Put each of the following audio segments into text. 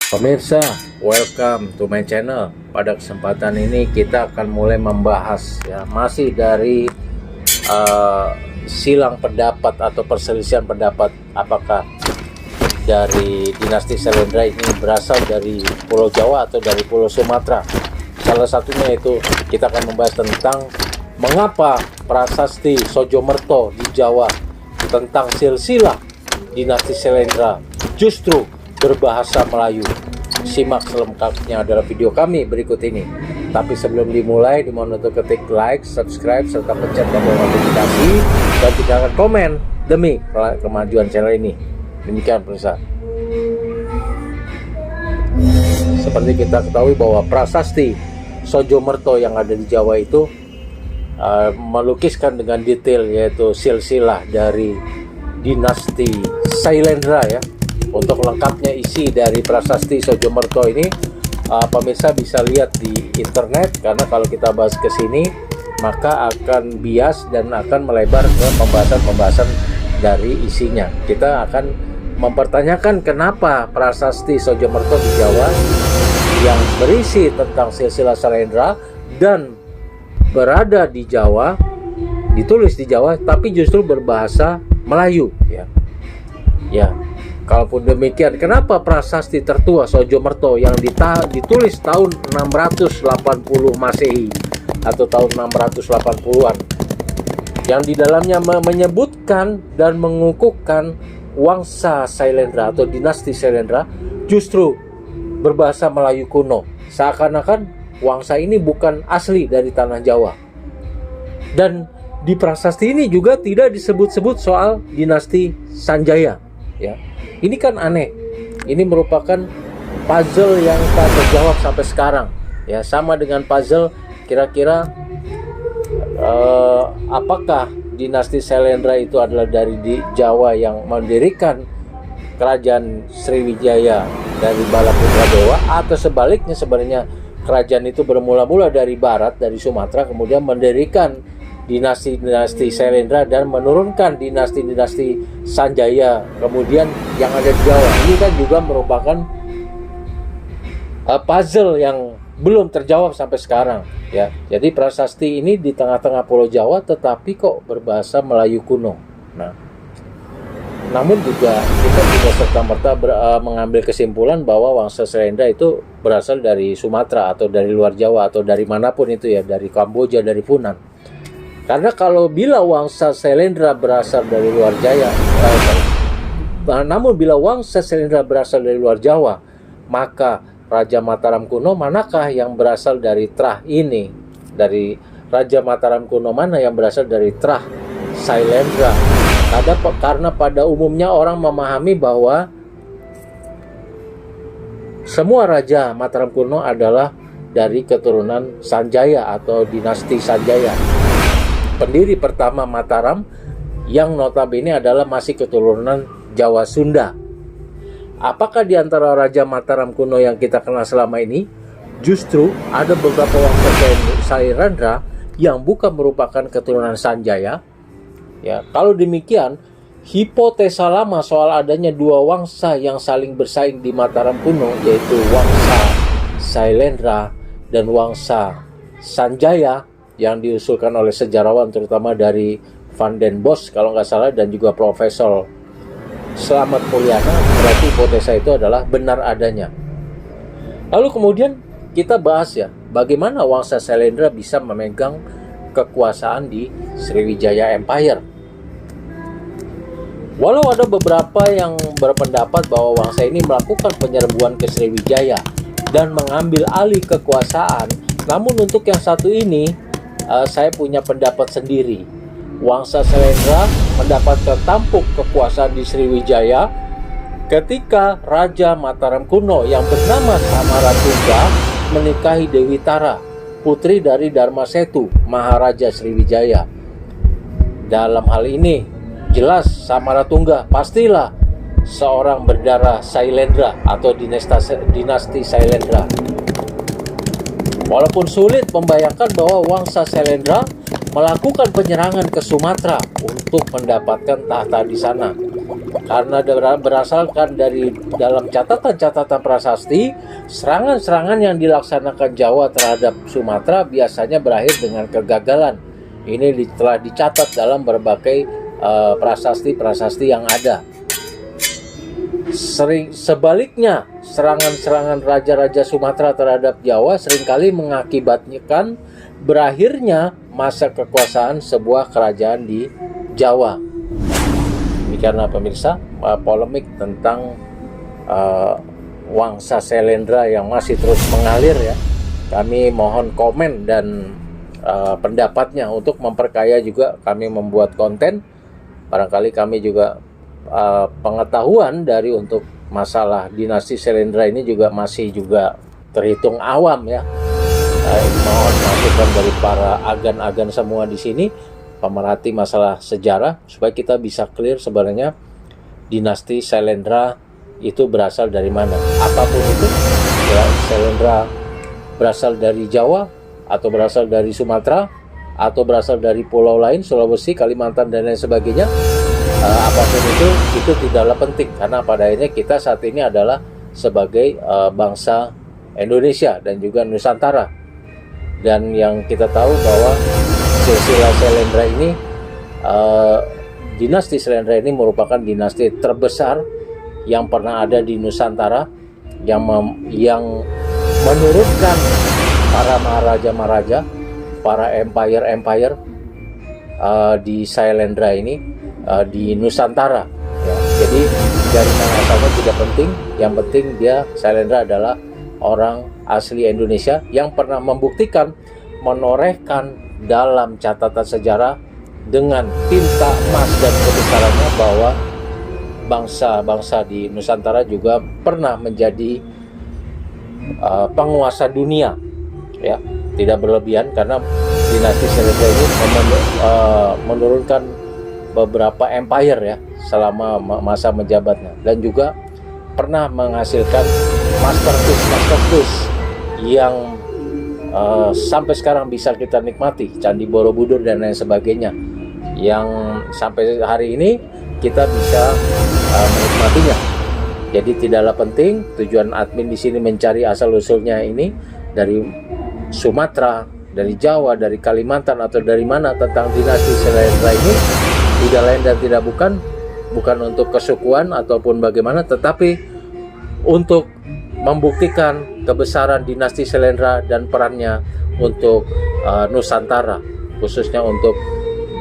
Pemirsa, welcome to my channel. Pada kesempatan ini kita akan mulai membahas ya, masih dari silang pendapat atau perselisihan pendapat apakah dari dinasti Sailendra ini berasal dari Pulau Jawa atau dari Pulau Sumatera. Salah satunya itu kita akan membahas tentang mengapa prasasti Sojomerto di Jawa tentang silsilah dinasti Sailendra justru berbahasa Melayu. Simak selengkapnya adalah video kami berikut ini. Tapi sebelum dimulai, dimohon untuk ketik like, subscribe, serta pencet tombol notifikasi dan tinggalkan komen demi kemajuan channel ini. Demikian pemirsa. Seperti kita ketahui bahwa prasasti Sojomerto yang ada di Jawa itu melukiskan dengan detail yaitu silsilah dari dinasti Sailendra ya. Untuk lengkapnya isi dari prasasti Sojomerto ini, pemirsa bisa lihat di internet, karena kalau kita bahas ke sini maka akan bias dan akan melebar ke pembahasan-pembahasan dari isinya. Kita akan mempertanyakan kenapa prasasti Sojomerto di Jawa yang berisi tentang silsilah Sailendra dan berada di Jawa, ditulis di Jawa, tapi justru berbahasa Melayu ya. Ya. Kalaupun demikian, kenapa prasasti tertua Sojomerto yang ditulis tahun 680 Masehi atau tahun 680-an yang di dalamnya menyebutkan dan mengukuhkan Wangsa Sailendra atau dinasti Sailendra justru berbahasa Melayu kuno, seakan-akan Wangsa ini bukan asli dari tanah Jawa. Dan di prasasti ini juga tidak disebut-sebut soal dinasti Sanjaya ya. Ini kan aneh. Ini merupakan puzzle yang tak terjawab sampai sekarang. Ya, sama dengan puzzle kira-kira apakah dinasti Sailendra itu adalah dari di Jawa yang mendirikan kerajaan Sriwijaya dari Balaputra Dewa, atau sebaliknya sebenarnya kerajaan itu bermula-mula dari barat, dari Sumatera, kemudian mendirikan dinasti-dinasti Sailendra dan menurunkan dinasti-dinasti Sanjaya kemudian yang ada di Jawa. Ini kan juga merupakan puzzle yang belum terjawab sampai sekarang ya. Jadi prasasti ini di tengah-tengah Pulau Jawa tetapi kok berbahasa Melayu kuno. Nah, namun juga kita tidak serta-merta mengambil kesimpulan bahwa Wangsa Sailendra itu berasal dari Sumatera atau dari luar Jawa atau dari manapun itu ya, dari Kamboja, dari Funan. Karena kalau bila Wangsa Sailendra berasal dari luar namun bila Wangsa Sailendra berasal dari luar Jawa, maka Raja Mataram kuno manakah yang berasal dari Trah ini? Dari Raja Mataram kuno mana yang berasal dari Trah Sailendra? Karena pada umumnya orang memahami bahwa semua Raja Mataram kuno adalah dari keturunan Sanjaya atau dinasti Sanjaya. Pendiri pertama Mataram yang notabene adalah masih keturunan Jawa Sunda. Apakah di antara Raja Mataram kuno yang kita kenal selama ini justru ada beberapa Wangsa Sailendra yang bukan merupakan keturunan Sanjaya? Ya, kalau demikian, hipotesa lama soal adanya dua Wangsa yang saling bersaing di Mataram kuno, yaitu Wangsa Sailendra dan Wangsa Sanjaya, yang diusulkan oleh sejarawan terutama dari Van den Bosch kalau nggak salah, dan juga Profesor Slamet Mulyana, berarti hipotesa itu adalah benar adanya. Lalu kemudian kita bahas ya, bagaimana Wangsa Sailendra bisa memegang kekuasaan di Sriwijaya Empire. Walau ada beberapa yang berpendapat bahwa Wangsa ini melakukan penyerbuan ke Sriwijaya dan mengambil alih kekuasaan, namun untuk yang satu ini saya punya pendapat sendiri. Wangsa Sailendra mendapatkan tampuk kekuasaan di Sriwijaya ketika Raja Mataram kuno yang bernama Samaratungga menikahi Dewi Tara, putri dari Darmasetu, Maharaja Sriwijaya. Dalam hal ini jelas Samaratungga pastilah seorang berdarah Sailendra atau dinasti Sailendra. Walaupun sulit membayangkan bahwa Wangsa Sailendra melakukan penyerangan ke Sumatera untuk mendapatkan tahta di sana. Karena berasalkan dari dalam catatan-catatan prasasti, serangan-serangan yang dilaksanakan Jawa terhadap Sumatera biasanya berakhir dengan kegagalan. Ini telah dicatat dalam berbagai prasasti-prasasti yang ada. Sebaliknya, serangan-serangan raja-raja Sumatera terhadap Jawa seringkali mengakibatkan berakhirnya masa kekuasaan sebuah kerajaan di Jawa. Karena pemirsa, polemik tentang Wangsa Syailendra yang masih terus mengalir ya, kami mohon komen dan pendapatnya untuk memperkaya juga kami membuat konten. Barangkali kami juga pengetahuan dari untuk masalah dinasti Syailendra ini juga masih terhitung awam ya. Mohon masukan dari para agan-agan semua di sini, pemerhati masalah sejarah, supaya kita bisa clear sebenarnya dinasti Syailendra itu berasal dari mana. Apapun itu, ya, Syailendra berasal dari Jawa, atau berasal dari Sumatera, atau berasal dari pulau lain, Sulawesi, Kalimantan, dan lain sebagainya. Apapun itu tidaklah penting, karena pada akhirnya kita saat ini adalah sebagai bangsa Indonesia dan juga Nusantara. Dan yang kita tahu bahwa silsilah Syailendra ini, dinasti Syailendra ini merupakan dinasti terbesar yang pernah ada di Nusantara, yang menurunkan para maharaja-maharaja, para empire di Syailendra ini di Nusantara ya. Jadi dari mana asalnya tidak penting, yang penting dia Syailendra adalah orang asli Indonesia yang pernah membuktikan, menorehkan dalam catatan sejarah dengan tinta emas dan kebesarannya bahwa bangsa-bangsa di Nusantara juga pernah menjadi penguasa dunia ya. Tidak berlebihan, karena dinasti Syailendra ini menurunkan beberapa empire ya selama masa menjabatnya, dan juga pernah menghasilkan masterpiece yang sampai sekarang bisa kita nikmati, Candi Borobudur dan lain sebagainya, yang sampai hari ini kita bisa menikmatinya. Jadi tidaklah penting, tujuan admin di sini mencari asal usulnya ini dari Sumatera, dari Jawa, dari Kalimantan, atau dari mana tentang dinasti Syailendra ini, tidak lain dan tidak bukan untuk kesukuan ataupun bagaimana, tetapi untuk membuktikan kebesaran dinasti Syailendra dan perannya untuk Nusantara, khususnya untuk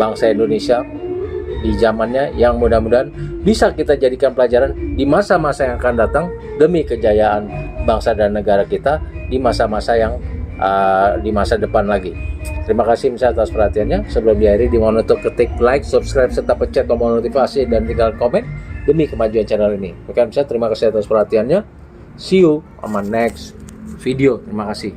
bangsa Indonesia di zamannya, yang mudah-mudahan bisa kita jadikan pelajaran di masa-masa yang akan datang demi kejayaan bangsa dan negara kita di masa-masa yang di masa depan lagi. Terima kasih misalnya atas perhatiannya. Sebelum diakhiri, dimohon untuk ketik like, subscribe, serta pencet tombol notifikasi dan tinggalkan komen demi kemajuan channel ini. Oke, misalnya terima kasih atas perhatiannya. See you on my next video. Terima kasih.